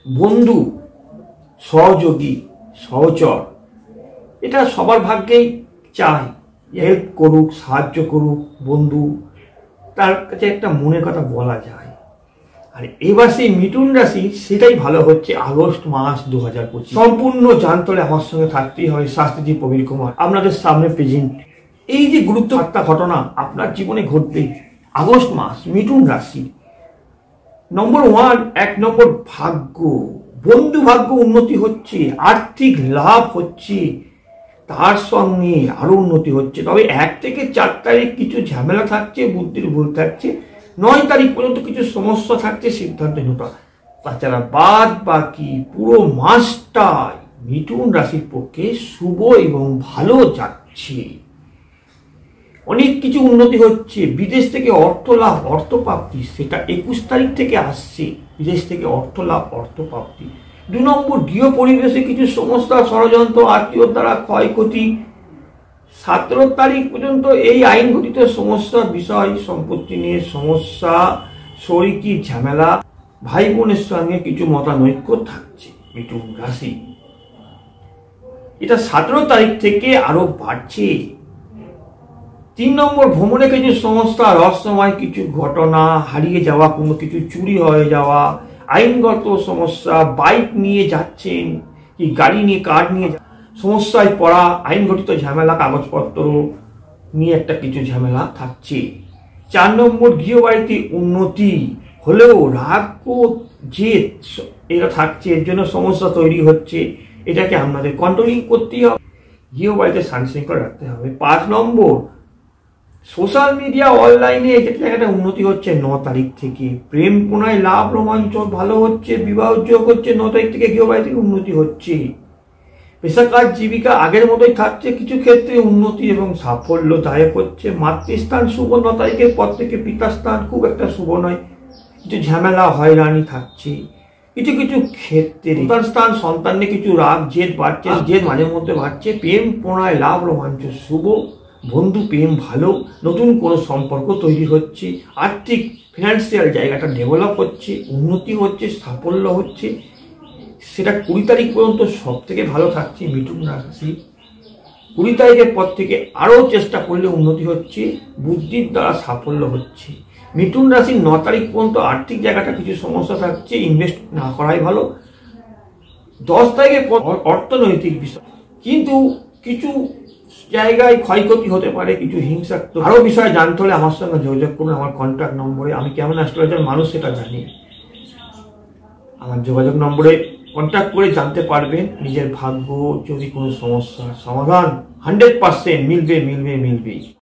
বন্ধু, সহযোগী, সহচর, এটা সবার ভাগ্যেই চাই। হেল্প করুক, সাহায্য করুক বন্ধু, তার কাছে একটা মনের কথা বলা যায়। আর এবার সেই মিথুন রাশি সেটাই ভালো হচ্ছে আগস্ট মাস 2025। সম্পূর্ণ জানতে হলে আমার সঙ্গে থাকতেই হবে শাস্ত্রীজি প্রবীর কুমার, আপনাদের সামনে প্রেজেন্ট। এই যে গুরুত্বপূর্ণ ঘটনা আপনার জীবনে ঘটবে আগস্ট মাস, মিথুন রাশি। নম্বর 1, 1 নম্বর ভাগ্য, বন্ধু ভাগ্য উন্নতি হচ্ছে, আর্থিক লাভ হচ্ছে, তার সঙ্গে আরো উন্নতি হচ্ছে। তবে 1 থেকে 4 তারিখ কিছু ঝামেলা থাকছে, বুদ্ধির ভুল থাকছে। 9 তারিখ পর্যন্ত কিছু সমস্যা থাকছে, সিদ্ধান্তহীনতা। তাছাড়া বাদ বাকি পুরো মাসটাই মিথুন রাশির পক্ষে শুভ এবং ভালো যাচ্ছে। অনেক কিছু উন্নতি হচ্ছে, বিদেশ থেকে অর্থ লাভ, অর্থপ্রাপ্তি, সেটা 21 তারিখ থেকে আসছে। বিদেশ থেকে অর্থ লাভ, অর্থপ্রাপ্তি। 2 নম্বর গৃহ পরিবেশে কিছু সমস্যা, ষড়যন্ত্র, আত্মীয় দ্বারা ক্ষয়ক্ষতি। 17 তারিখ পর্যন্ত এই আইন ঘটিত সমস্যা, বিষয় সম্পত্তি নিয়ে সমস্যা, শরিকি ঝামেলা, ভাই বোনের সঙ্গে কিছু মতানৈক্য থাকছে মিথুন রাশি। এটা 17 তারিখ থেকে আরো বাড়ছে। 3 নম্বর ভ্রমণে কিছু সমস্যা, রহস্যময় কিছু ঘটনা, হারিয়ে যাওয়া, কোনো কিছু চুরি হয়ে যাওয়া, আইনগত সমস্যা, বাইক নিয়ে যাচ্ছেন কি গাড়ি নিয়ে, কার নিয়ে সমস্যায় পড়া, আইন ঘটিত ঝামেলা, কাগজপত্র নিয়ে একটা কিছু ঝামেলা থাকছে। 4 নম্বর গৃহবাড়িতে উন্নতি হলেও রাগ ও জেদ এটা থাকছে, এর জন্য সমস্যা তৈরি হচ্ছে। এটাকে আমাদের কন্ট্রোলিং করতেই হবে, গৃহবাড়িতে শান্তিশৃঙ্খলা রাখতে হবে। 5 নম্বর সোশ্যাল মিডিয়া, অনলাইনে একটা উন্নতি হচ্ছে 9 তারিখ থেকে। প্রেম পুনায় লাভ, রোমাঞ্চ ভালো হচ্ছে, বিবাহ যোগ হচ্ছে 9 তারিখ থেকে, গৃহবাড়ি থেকে উন্নতি হচ্ছে। পেশা কাজ জীবিকা আগের মতোই থাকছে, কিছু ক্ষেত্রে উন্নতি এবং সাফল্য দায়ক হচ্ছে। মাতৃস্থান শুভ, 9 তারিখের পর থেকে পিতাস্থান খুব একটা শুভ নয়, কিছু ঝামেলা হয়রানি থাকছে। কিছু কিছু ক্ষেত্রে স্থান, সন্তান নিয়ে কিছু রাগ জেদ বাড়ছে, জেদ মাঝে মধ্যে বাড়ছে। প্রেম পুনায় লাভ, রোমাঞ্চ শুভ, বন্ধু প্রেম ভালো, নতুন কোনো সম্পর্ক তৈরি হচ্ছে। আর্থিক ফিনান্সিয়াল জায়গাটা ডেভেলপ হচ্ছে, উন্নতি হচ্ছে, সাফল্য হচ্ছে। সেটা 20 তারিখ পর্যন্ত সব থেকে ভালো থাকছে মিথুন রাশি। 20 তারিখের পর থেকে আরও চেষ্টা করলে উন্নতি হচ্ছে, বুদ্ধির দ্বারা সাফল্য হচ্ছে। মিথুন রাশির 9 তারিখ পর্যন্ত আর্থিক জায়গাটা কিছু সমস্যা থাকছে, ইনভেস্ট না করাই ভালো। 10 তারিখের পর অর্থনৈতিক বিষয়, কিন্তু কিছু জায়গায় ক্ষয়ক্ষতি হতে পারে, কিছু হিংসাত্মক। আরো বিষয় জানতে হলে আমার সঙ্গে যোগাযোগ করুন আমার কন্ট্যাক্ট নম্বরে। আমি কেমন অ্যাস্ট্রোলজার মানুষ সেটা জানি, আমার যোগাযোগ নম্বরে কন্ট্যাক্ট করে জানতে পারবেন নিজের ভাগ্য, যদি কোনো সমস্যার সমাধান 100% মিলবে।